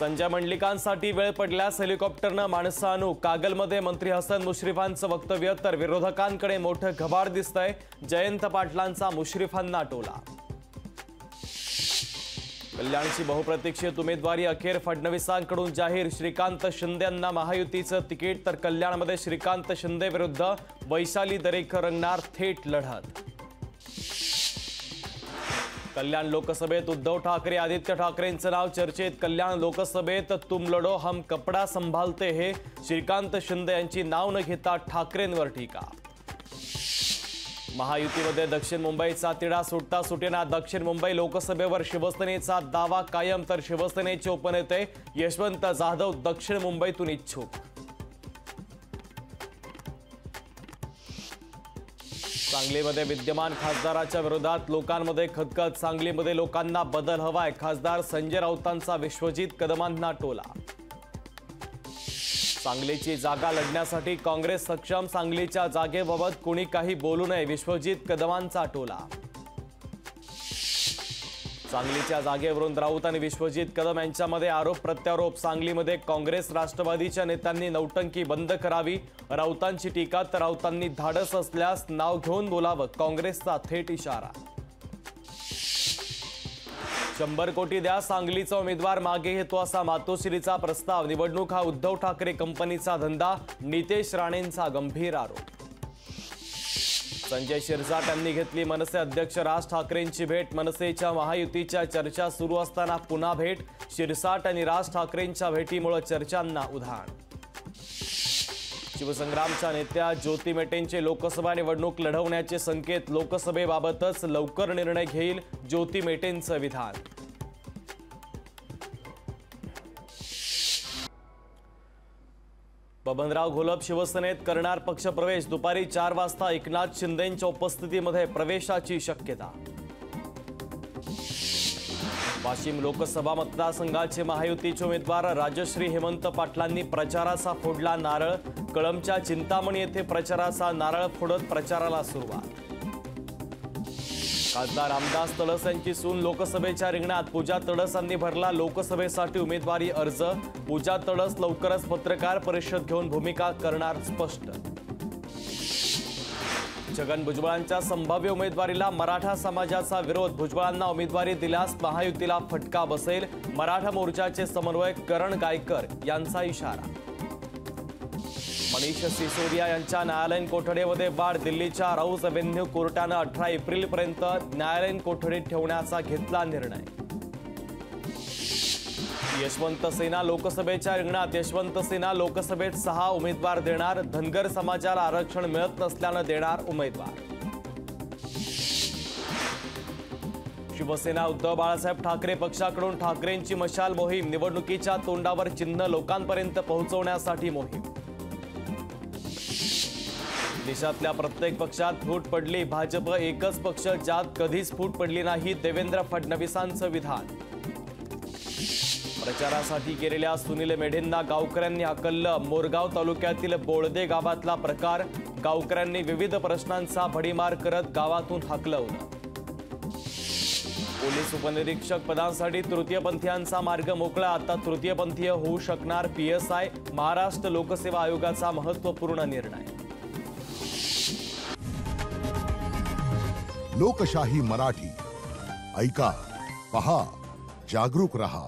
संजय मंडलिकांसाठी वेळ पडल्यास हेलिकॉप्टरनं माणसं आणू, कागलमध्ये मंत्री हसन मुश्रीफांचं वक्तव्य तर विरोधकांकडे मोठं घबाड दिसतंय, जयंत पाटलांचा मुश्रीफांना टोला। कल्याणची बहुप्रतीक्षित उमेदवारी अखेर फडणवीसांकडून जाहीर, श्रीकांत शिंदे यांना महायुतीचं तिकीट तर कल्याणमध्ये श्रीकांत शिंदे विरुद्ध वैशाली दरेकर रंगणार थेट लढत। कल्याण लोकसभेत उद्धव ठाकरे आदित्य ठाकरेंचं नाव चर्चेत, कल्याण लोकसभेत तुम लढो हम कपडा संभालते हे श्रीकांत शिंदे यांची नाव न घेता ठाकरेंवर टीका। महायुतीमध्ये दक्षिण मुंबईचा तिढा सुटता सुटेना, दक्षिण मुंबई लोकसभेवर शिवसेनेचा दावा कायम तर शिवसेनेचे उपनेते यशवंत जाधव दक्षिण मुंबईतून इच्छुक। सांगलीमध्ये विद्यमान खासदाराच्या विरोधात लोकांमध्ये खदखद, सांगलीमध्ये लोकांना बदल हवाय, खासदार संजय राऊतांचा विश्वजित कदमांना टोला। सांगलीची जागा लढण्यासाठी काँग्रेस सक्षम, सांगलीच्या जागेबाबत कोणी काही बोलू नये, विश्वजित कदमांचा टोला। सांगलीच्या जागेवरून राऊत आणि विश्वजित कदम यांच्यामध्ये आरोप प्रत्यारोप, सांगलीमध्ये काँग्रेस राष्ट्रवादीच्या नेत्यांनी नौटंकी बंद करावी, राऊतांची टीका तर राऊतांनी धाडस असल्यास नाव घेऊन बोलावं, काँग्रेसचा थेट इशारा। 100 कोटी द्या, सांगलीचा उमेदवार मागे घेतो असा मातोश्रीचा प्रस्ताव, निवडणूक हा उद्धव ठाकरे कंपनीचा धंदा, नितेश राणेंचा गंभीर आरोप। संजय शिरसाट यांनी घेतली मनसे अध्यक्ष राज ठाकरेंची भेट, मनसेच्या महायुतीच्या चर्चा सुरू असताना पुन्हा भेट, शिरसाट आणि राज ठाकरेंच्या भेटीमुळे चर्चांना उधाण। शिवसंग्रामच्या नेत्या ज्योती मेटेंचे लोकसभा निवडणूक लढवण्याचे संकेत, लोकसभेबाबतच लवकर निर्णय घेईल ज्योती मेटेंचं विधान। बबनराव घोलप शिवसेनेत करणार पक्षप्रवेश, दुपारी 4 वाजता एकनाथ शिंदेंच्या उपस्थितीमध्ये प्रवेशाची शक्यता। वाशिम लोकसभा मतदारसंघाचे महायुतीचे उमेदवार राजश्री हेमंत पाटलांनी प्रचाराचा फोडला नारळ, कळंबच्या चिंतामणी येथे प्रचाराचा नारळ फोडत प्रचाराला सुरुवात। खासदार रामदास तडस यांची सून लोकसभेच्या रिंगणात, पूजा तडस यांनी भरला लोकसभेसाठी उमेदवारी अर्ज, पूजा तडस लवकरच पत्रकार परिषद घेऊन भूमिका करणार स्पष्ट। छगन भुजबळांच्या संभाव्य उमेदवारीला मराठा समाजाचा विरोध, भुजबळांना उमेदवारी दिल्यास महायुतीला फटका बसेल, मराठा मोर्चाचे समन्वयक करण गायकर यांचा इशारा। मनीष सिसोदिया यांच्या न्यायालयीन कोठडीमध्ये वाढ, दिल्लीच्या राऊज एव्हेन्यू कोर्टानं 18 एप्रिलपर्यंत न्यायालयीन कोठडीत ठेवण्याचा घेतला निर्णय। यशवंत सेना लोकसभेच्या रिंगणात, यशवंत सेना लोकसभेत 6 उमेदवार देणार, धनगर समाजाला आरक्षण मिळत नसल्यानं देणार उमेदवार। शिवसेना उद्धव बाळासाहेब ठाकरे पक्षाकडून ठाकरेंची मशाल मोहीम, निवडणुकीच्या तोंडावर चिन्ह लोकांपर्यंत पोहोचवण्यासाठी मोहीम। देशातल्या प्रत्येक पक्षात फूट पडली, भाजप एकच पक्ष ज्यात कधीच फूट पडली नाही, देवेंद्र फडणवीसांचं विधान। प्रचारासाठी गेलेल्या सुनील मेढेंना गावकऱ्यांनी हाकललं, मोरगाव तालुक्यातील बोळदे गावातला प्रकार, गावकऱ्यांनी विविध प्रश्नांचा भडीमार करत गावातून हाकलवलं। पोलीस उपनिरीक्षक पदांसाठी तृतीयपंथीयांचा मार्ग मोकळा, आता तृतीयपंथीय होऊ शकणार PSI, महाराष्ट्र लोकसेवा आयोगाचा महत्त्वपूर्ण निर्णय। लोकशाही मराठी ऐका, पहा, जागरूक रहा।